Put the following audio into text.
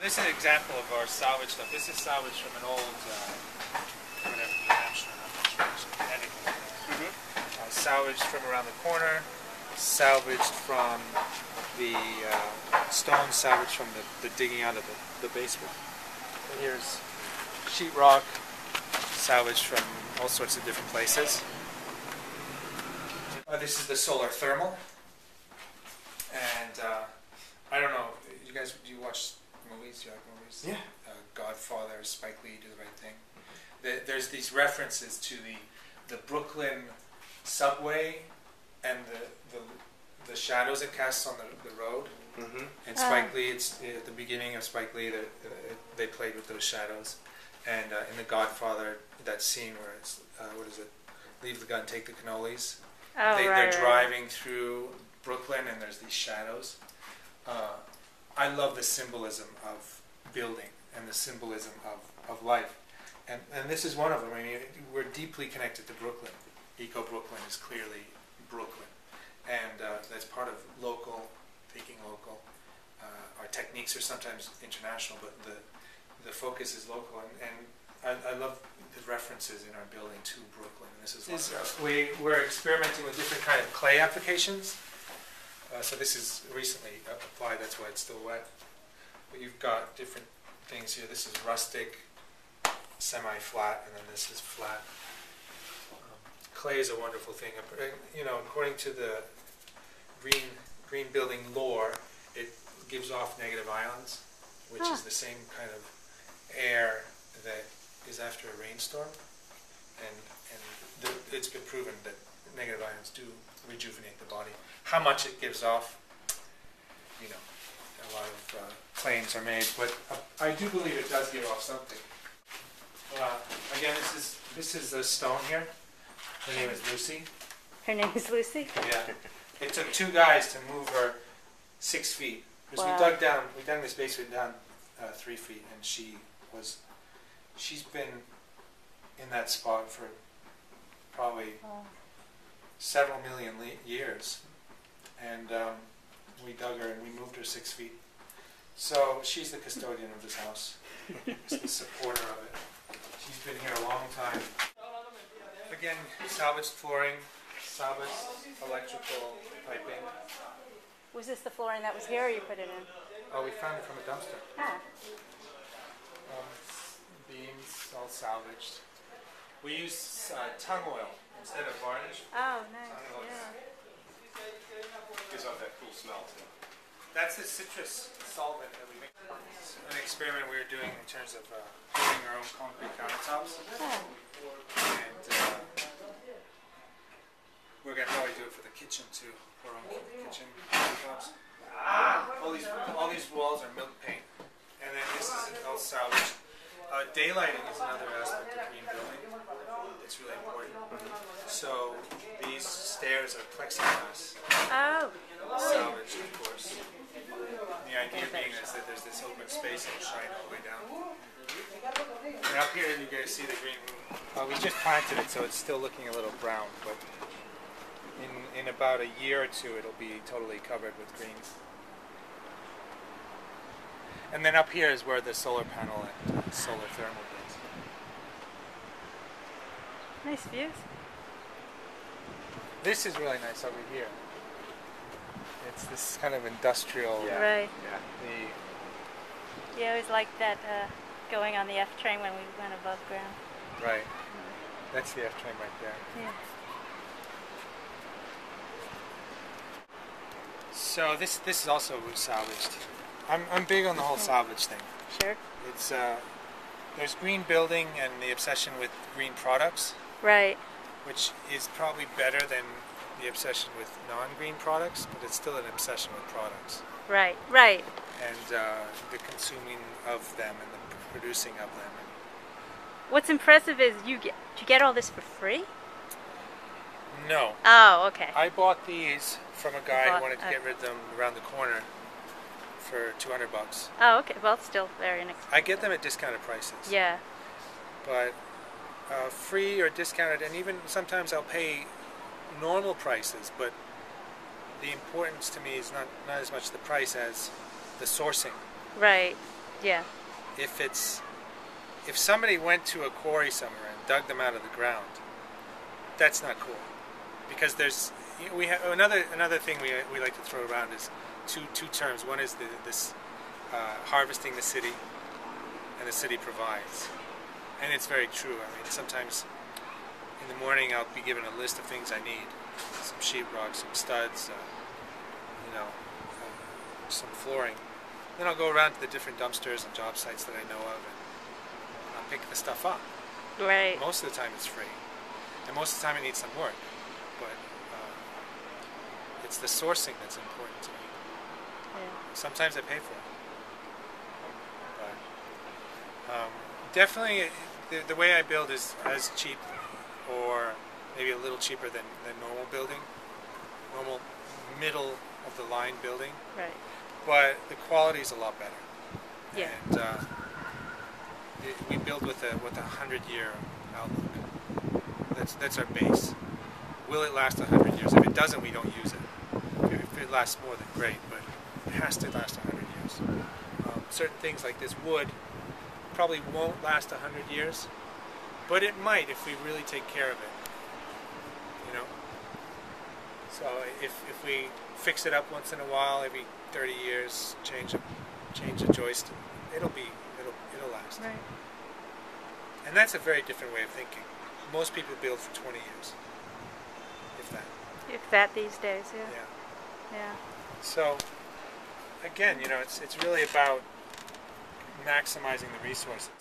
This is an example of our salvage stuff. This is salvage from an old, whatever, New Hampshire, I'm not sure, it's Connecticut. Salvaged from around the corner, salvaged from the stone, salvaged from the digging out of the basement. And here's sheetrock, salvaged from all sorts of different places. This is the solar thermal, and I don't know, you guys, do you watch movies? Do you like movies? Yeah. Godfather, Spike Lee, Do the Right Thing. There's these references to the Brooklyn subway and the shadows it casts on the road. Mm-hmm. And Spike Lee, it's at the beginning of Spike Lee that they played with those shadows. And in The Godfather, that scene where it's what is it? Leave the gun, take the cannolis. Oh, They're driving through Brooklyn, and there's these shadows. I love the symbolism of building and the symbolism of life. And this is one of them. I mean, we're deeply connected to Brooklyn. EcoBrooklyn is clearly Brooklyn. And that's part of local, thinking local. Our techniques are sometimes international, but the focus is local. And I love the references in our building to Brooklyn. And this is we're experimenting with different kind of clay applications. So this is recently applied, that's why it's still wet. But you've got different things here. This is rustic, semi-flat, and then this is flat. Clay is a wonderful thing. You know, according to the green building lore, it gives off negative ions, which is the same kind of air that is after a rainstorm. And it's been proven that negative ions do rejuvenate the body. How much it gives off, you know, a lot of claims are made, but I do believe it does give off something. Again, this is a stone here. Her name is Lucy. Her name is Lucy? Yeah. It took 2 guys to move her 6 feet. Because we dug this basement down 3 feet, and she's been in that spot for probably several million years. And we dug her and we moved her 6 feet. So she's the custodian of this house. She's the supporter of it. She's been here a long time. Again, salvaged flooring, salvaged electrical piping. Was this the flooring that was here, or you put it in? Oh, we found it from a dumpster. Ah. Beams, all salvaged. We use tung oil instead of varnish. Oh, nice. Yeah. Gives off that cool smell too. That's the citrus solvent that we make. It's an experiment we were doing in terms of building our own concrete countertops. Oh. And we're going to probably do it for the kitchen too. Our own kitchen countertops. All these walls are milk paint. And then this is all salvaged. Daylighting is another aspect of green building. It's really important. So these stairs are plexiglass. Oh. Salvaged, of course. The idea being is that there's this open space and shine all the way down. And up here you guys see the green room. We just planted it, so it's still looking a little brown, but in about a year or 2 it'll be totally covered with green. And then up here is where the solar panel and solar thermal is. Nice views. This is really nice over here. It's this kind of industrial. Yeah. Right. Yeah. You always liked that going on the F train when we went above ground. Right. That's the F train right there. Yeah. So this is also salvaged. I'm big on the whole salvage thing. Sure. It's there's green building and the obsession with green products. Right. Which is probably better than the obsession with non-green products, but it's still an obsession with products. Right. Right. And the consuming of them and the producing of them. What's impressive is did you get all this for free? No. Oh, okay. I bought these from a guy who wanted to get rid of them around the corner for $200. Oh, okay. Well, it's still very inexpensive. I get them at discounted prices. Yeah. But free or discounted, and even sometimes I'll pay normal prices, but the importance to me is not as much the price as the sourcing. Right. Yeah. If somebody went to a quarry somewhere and dug them out of the ground, that's not cool. Because we have another thing we like to throw around is two terms. One is this harvesting the city, and the city provides, and it's very true. I mean, sometimes in the morning I'll be given a list of things I need: some sheetrock, some studs, some flooring. Then I'll go around to the different dumpsters and job sites that I know of, and I'll pick the stuff up. Right. Most of the time it's free, and most of the time it needs some work, but it's the sourcing that's important to me. Yeah. Sometimes I pay for it, but definitely the way I build is as cheap, or maybe a little cheaper than normal building, normal middle of the line building. Right. But the quality is a lot better. Yeah. And we build with a 100-year outlook. That's our base. Will it last 100 years? If it doesn't, we don't use it. If it lasts more, then great. But it has to last 100 years. Certain things like this wood probably won't last 100 years, but it might if we really take care of it. You know. So if we fix it up once in a while, every 30 years, change a joist, it'll last. Right. And that's a very different way of thinking. Most people build for 20 years, if that. If that these days, yeah. Yeah. Yeah. So again, it's really about maximizing the resources.